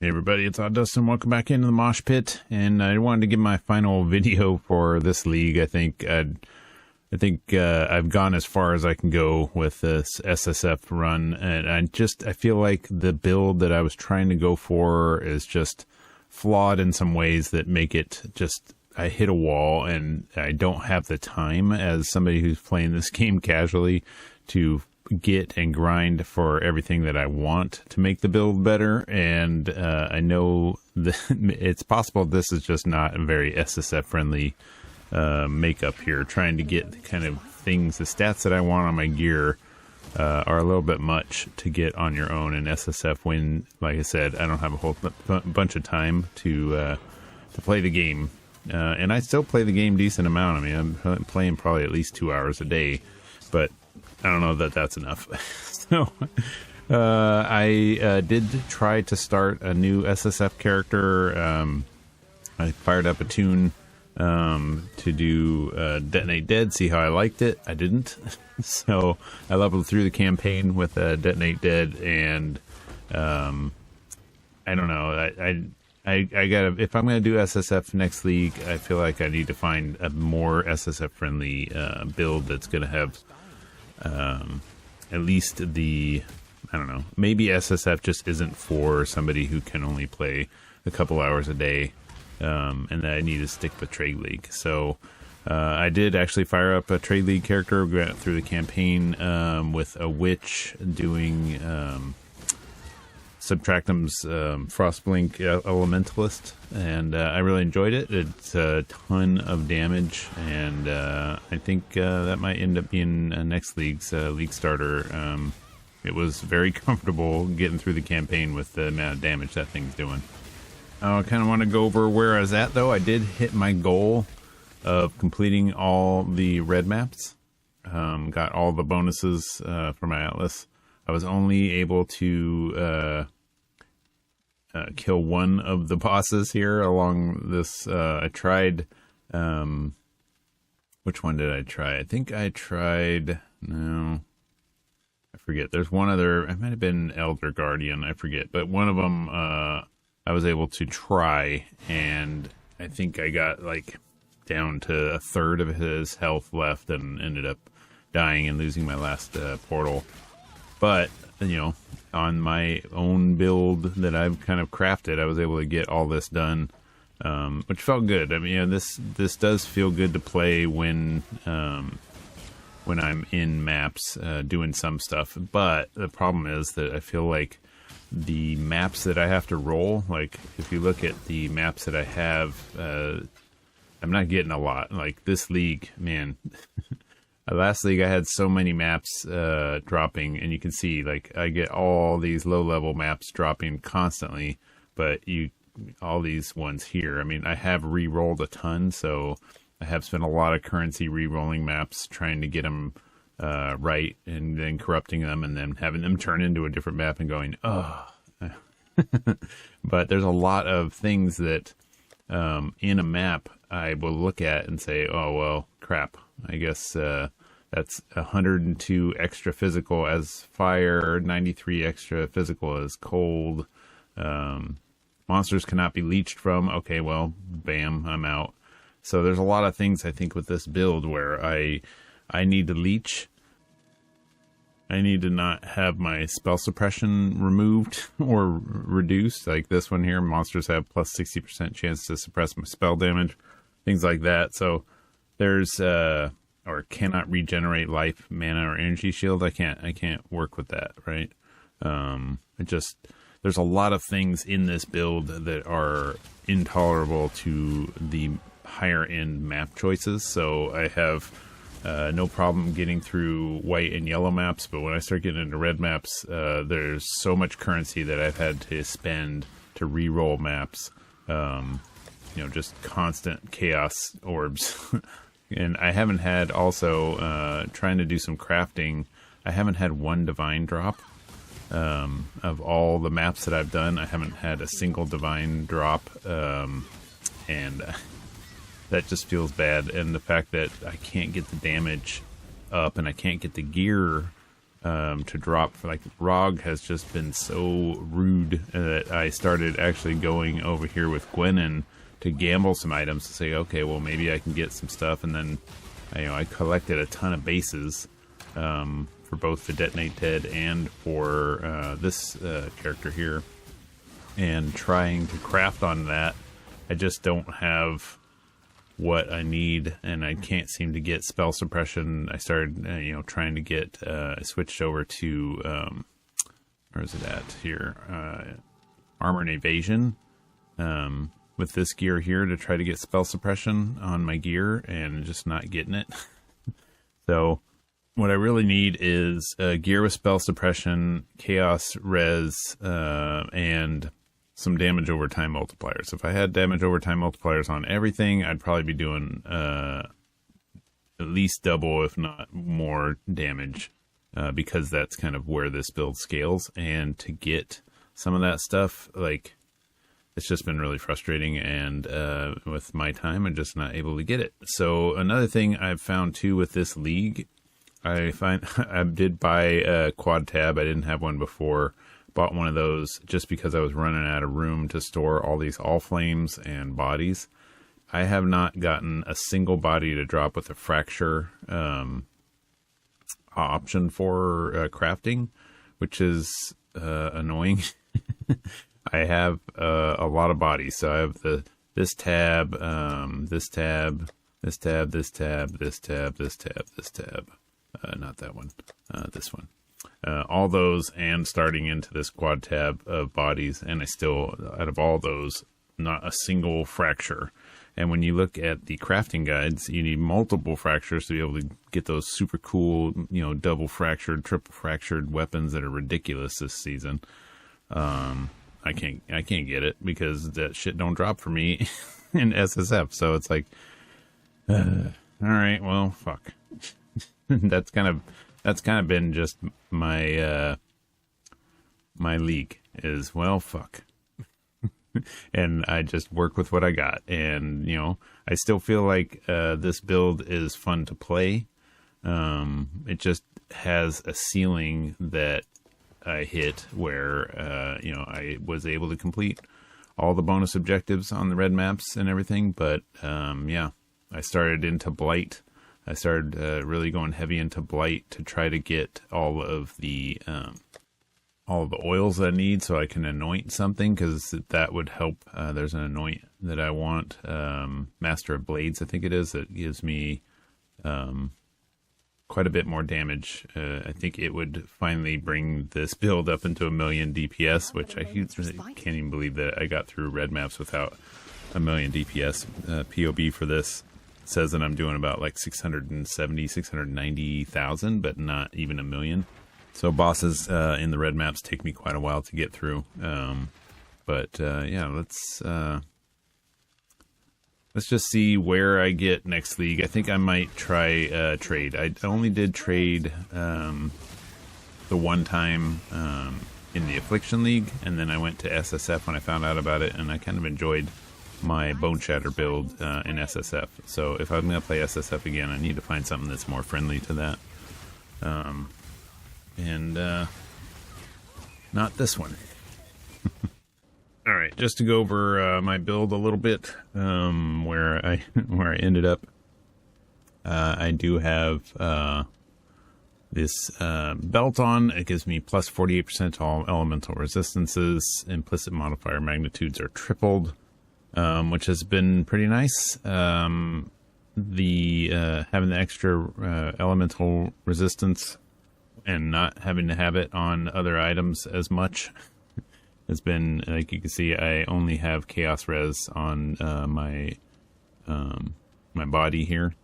Hey everybody, it's Dustin. Welcome back into the mosh pit, and I wanted to give my final video for this league. I think I've gone as far as I can go with this SSF run, and I feel like the build that I was trying to go for is just flawed in some ways that make it just, I hit a wall, and I don't have the time as somebody who's playing this game casually to get and grind for everything that I want to make the build better. And I know that it's possible this is just not a very SSF friendly makeup here. Trying to get the kind of things, the stats that I want on my gear are a little bit much to get on your own in SSF when, like I said, I don't have a whole bunch of time to play the game. And I still play the game decent amount. I mean, I'm playing probably at least 2 hours a day, but I don't know that that's enough. So I did try to start a new SSF character. I fired up a tune to do Detonate Dead, see how I liked it. I didn't. So I leveled through the campaign with Detonate Dead, and I don't know. I gotta, if I'm gonna do SSF next league, I feel like I need to find a more SSF friendly build that's gonna have at least the, I don't know, maybe SSF just isn't for somebody who can only play a couple hours a day, and that I need to stick with Trade League. So I did actually fire up a Trade League character, went through the campaign with a witch doing Subtractum's Frostblink Elementalist, and I really enjoyed it. It's a ton of damage, and I think that might end up being next league's league starter. It was very comfortable getting through the campaign with the amount of damage that thing's doing. I kind of want to go over where I was at, though. I did hit my goal of completing all the red maps. Got all the bonuses for my Atlas. I was only able to kill one of the bosses here along this. I tried, which one did I try? I think I tried, no, I forget. There's one other, it might have been Elder Guardian, I forget. But one of them I was able to try, and I think I got like down to a third of his health left and ended up dying and losing my last portal. But, you know, on my own build that I've kind of crafted, I was able to get all this done, which felt good. I mean, you know, this does feel good to play when I'm in maps doing some stuff. But the problem is that I feel like the maps that I have to roll, like if you look at the maps that I have, I'm not getting a lot. Like this league, man. Last league I had so many maps dropping, and you can see like I get all these low-level maps dropping constantly, but all these ones here, I mean, I have re-rolled a ton, so I have spent a lot of currency re-rolling maps trying to get them right, and then corrupting them, and then having them turn into a different map and going, oh. But there's a lot of things that in a map I will look at and say, oh, well, crap. I guess that's 102 extra physical as fire, 93 extra physical as cold. Monsters cannot be leeched from. Okay, well, bam, I'm out. So there's a lot of things I think with this build where I need to leech. I need to not have my spell suppression removed or reduced. Like this one here, monsters have plus 60% chance to suppress my spell damage, things like that. So there's or cannot regenerate life, mana, or energy shield. I can't work with that, right? There's a lot of things in this build that are intolerable to the higher end map choices. So I have no problem getting through white and yellow maps, but when I start getting into red maps, there's so much currency that I've had to spend to re-roll maps. You know, just constant chaos orbs. And I haven't had also, trying to do some crafting, I haven't had one divine drop. Of all the maps that I've done, I haven't had a single divine drop. And that just feels bad. And the fact that I can't get the damage up and I can't get the gear to drop. Like ROG has just been so rude that I started actually going over here with Gwenin to gamble some items to say, okay, well maybe I can get some stuff, and then I collected a ton of bases for both the Detonate Dead and for this character here, and trying to craft on that. I just don't have what I need, and I can't seem to get spell suppression. I started, trying to get, I switched over to, where is it at here? Armor and Evasion, with this gear here to try to get spell suppression on my gear, and just not getting it. So what I really need is gear with spell suppression, chaos res, and some damage over time multipliers. If I had damage over time multipliers on everything, I'd probably be doing at least double, if not more damage, because that's kind of where this build scales. And to get some of that stuff, like, it's just been really frustrating, and with my time, I'm just not able to get it. So another thing I've found too with this league, I did buy a quad tab. I didn't have one before. Bought one of those just because I was running out of room to store all these all flames and bodies. I have not gotten a single body to drop with a fracture option for crafting, which is annoying. I have a lot of bodies, so I have this tab, this tab, this tab, this tab, this tab, this tab, this tab. Not that one, this one. All those, and starting into this quad tab of bodies, and I still, out of all those, not a single fracture. And when you look at the crafting guides, you need multiple fractures to be able to get those super cool, double fractured, triple fractured weapons that are ridiculous this season. I can't get it because that shit don't drop for me in SSF. So it's like, all right, well, fuck. That's kind of been just my my league is, well, fuck. And I just work with what I got, and I still feel like this build is fun to play. It just has a ceiling that I hit where I was able to complete all the bonus objectives on the red maps and everything, but I started into Blight. I started really going heavy into Blight to try to get all of the oils that I need so I can anoint something, because that would help. There's an anoint that I want, Master of Blades, I think it is, that gives me quite a bit more damage. I think it would finally bring this build up into 1 million DPS, which I can't even believe that I got through red maps without 1 million DPS. POB for this says that I'm doing about like 690,000, but not even 1 million. So bosses in the red maps take me quite a while to get through. Let's just see where I get next league. I think I might try trade. I only did trade the one time in the Affliction League, and then I went to SSF when I found out about it, and I kind of enjoyed my Bone Shatter build in SSF. So if I'm going to play SSF again, I need to find something that's more friendly to that. Not this one. All right, just to go over my build a little bit, where I ended up. I do have this belt on. It gives me plus 48% to all elemental resistances. Implicit modifier magnitudes are tripled, which has been pretty nice. Having the extra elemental resistance and not having to have it on other items as much has been, like you can see, I only have chaos res on my body here,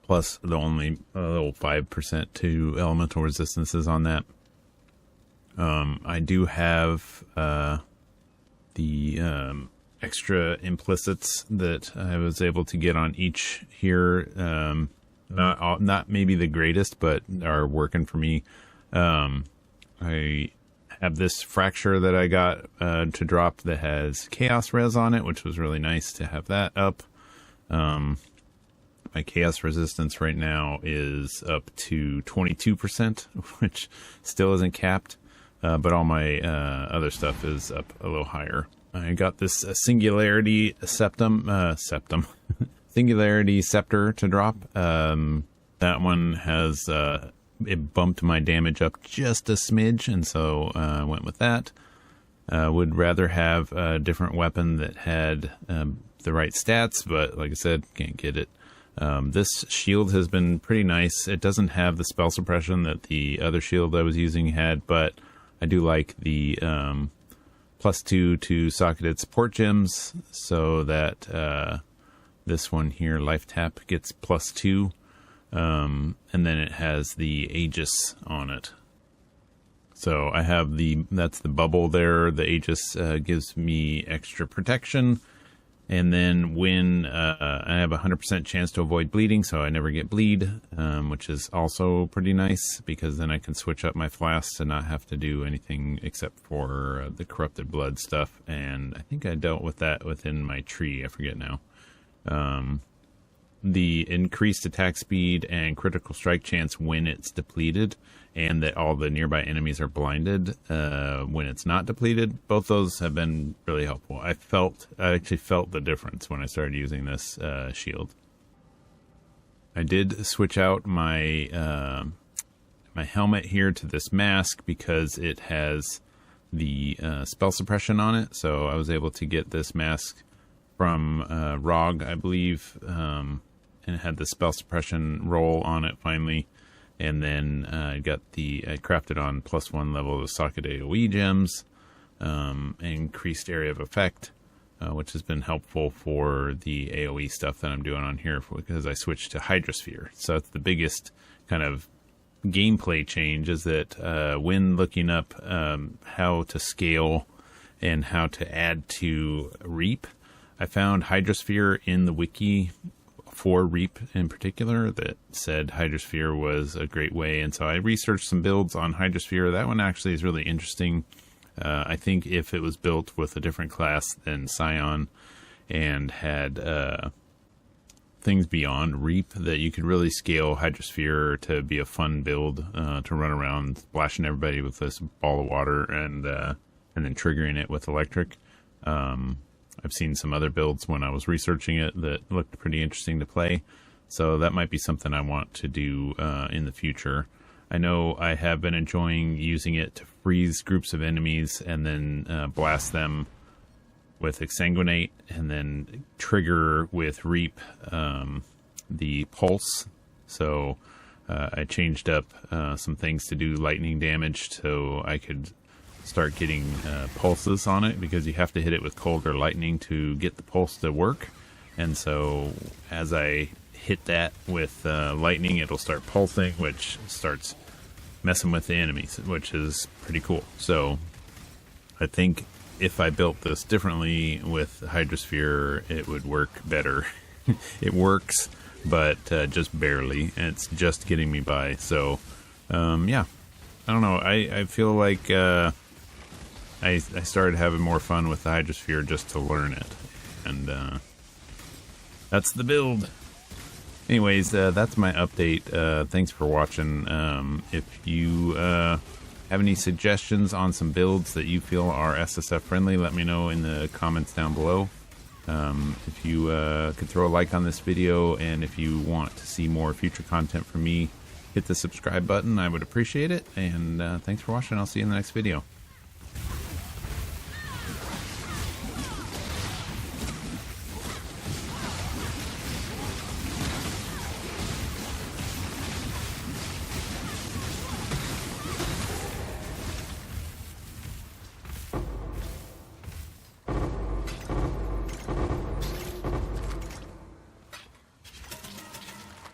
plus the only little 5% to elemental resistances on that. I do have the extra implicits that I was able to get on each here. Not maybe the greatest, but are working for me. I have this fracture that I got to drop that has chaos res on it, which was really nice to have that up. But My chaos resistance right now is up to 22%, which still isn't capped, but all my other stuff is up a little higher. I got this Singularity Singularity Scepter to drop. That one has it bumped my damage up just a smidge, and so I went with that. Would rather have a different weapon that had the right stats, but like I said, can't get it. This shield has been pretty nice. It doesn't have the spell suppression that the other shield I was using had, but I do like the +2 to socketed support gems, so that this one here, Life Tap, gets +2. And then it has the Aegis on it. So I have that's the bubble there. The Aegis gives me extra protection. And then when I have a 100% chance to avoid bleeding, so I never get bleed, which is also pretty nice, because then I can switch up my flasks and not have to do anything except for the corrupted blood stuff. And I think I dealt with that within my tree. I forget now. The increased attack speed and critical strike chance when it's depleted, and that all the nearby enemies are blinded when it's not depleted. Both those have been really helpful. I actually felt the difference when I started using this shield. I did switch out my my helmet here to this mask because it has the spell suppression on it. So I was able to get this mask from ROG, I believe, and it had the spell suppression roll on it finally. And then I crafted on +1 level of socket AoE gems, increased area of effect, which has been helpful for the AoE stuff that I'm doing on here because I switched to Hydrosphere. So that's the biggest kind of gameplay change, is that when looking up how to scale and how to add to Reap, I found Hydrosphere in the wiki for Reap in particular that said Hydrosphere was a great way, and so I researched some builds on Hydrosphere. That one actually is really interesting. I think if it was built with a different class than Scion and had things beyond Reap, that you could really scale Hydrosphere to be a fun build to run around splashing everybody with this ball of water and then triggering it with electric. I've seen some other builds when I was researching it that looked pretty interesting to play. So that might be something I want to do in the future. I know I have been enjoying using it to freeze groups of enemies and then blast them with Exsanguinate, and then trigger with Reap the Pulse. So I changed up some things to do lightning damage so I could start getting pulses on it, because you have to hit it with cold or lightning to get the pulse to work. And so as I hit that with lightning, it'll start pulsing, which starts messing with the enemies, which is pretty cool. So I think if I built this differently with Hydrosphere, it would work better. It works, but just barely. It's just getting me by. So yeah, I don't know. I feel like I started having more fun with the Hydrosphere just to learn it, and that's the build. Anyways, that's my update. Thanks for watching. If you have any suggestions on some builds that you feel are SSF friendly, let me know in the comments down below. If you could throw a like on this video, and if you want to see more future content from me, hit the subscribe button. I would appreciate it. And thanks for watching. I'll see you in the next video.